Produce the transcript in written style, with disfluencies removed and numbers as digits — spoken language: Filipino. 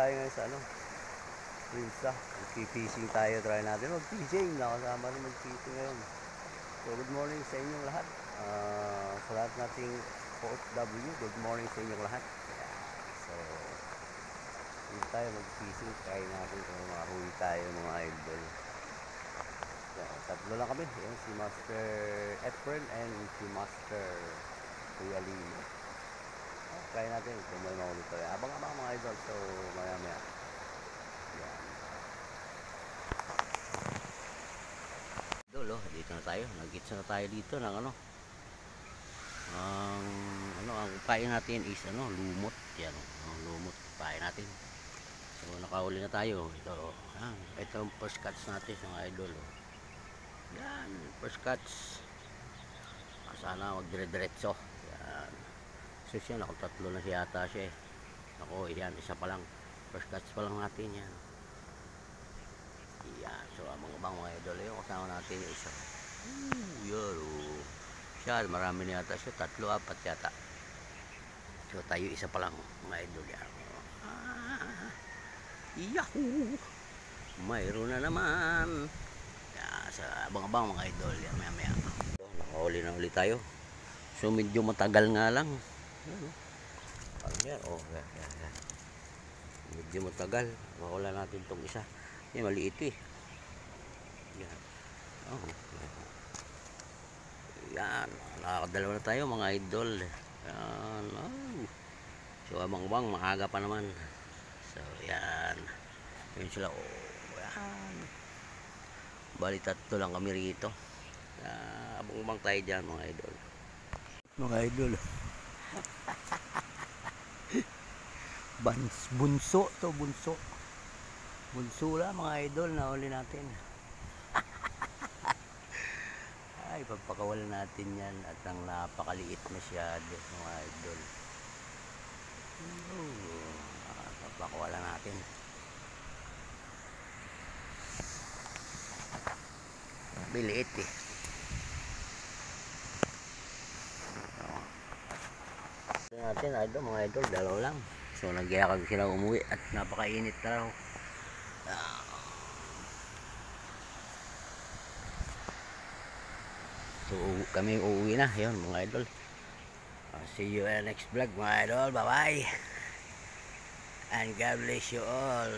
tayo ngayon sa ano, Prinsa. Mag-fishing tayo, try natin mag-fishing. Nakasama rin mag-fishing ngayon. So good morning sa inyong lahat. Sa lahat nating OFW, good morning sa inyong lahat. Yeah. So hindi tayo mag-fishing, try natin kung makahuli tayo mga idol. Yeah, tatlo lang kami. Yan, si Master Efren and si Master Kuya Lino. Try natin kung may mahuli tayo. Abang-abang mga idol. So maya-maya. Yan. Idol, dito na tayo. Nag-gits na tayo dito ng ano. Ang pain natin is lumot. Yan, lumot pain natin. So nakahuli na tayo. Ito ang first catch natin mga idol. Yan, first catch. Sana magdire-diretso. Yan. So siya, tatlo na siya yata siya eh. Ako, yan, isa pa lang. First catch pa lang natin yan. Yan, so abang-abang mga idol. Yung kasama natin yung isa. Yan, siya, marami na yata siya. 3, 4 yata. So tayo isa pa lang mga idol yan. Yahoo! Mayroon na naman. Yan, sa abang-abang mga idol. Yan, maya-maya. Nakahuli na ulit tayo. So medyo matagal nga lang. Yan, yan. Medyo matagal. Makawala natin itong isa. Yan, maliit eh. Yan. Yan. Nakakadalawa na tayo mga idol. Yan. So abang-abang, maaga pa naman. So yan. Yun sila. Yan. Bali 3 lang kami rito. Abang-abang tayo dyan mga idol. Mga idol. Bunso to, bunso. Bunso lang mga idol na uli natin. Ay, pagpakawalan natin yan at ang napakaliit masyado mga idol. Pagpakawalan natin. Biliit eh. Natin idol, mga idol, dalaw lang. So nagyakag sila umuwi at napakainit na raw. So kami uuwi na. Yun mga idol. See you in the next vlog mga idol. Bye bye. And God bless you all.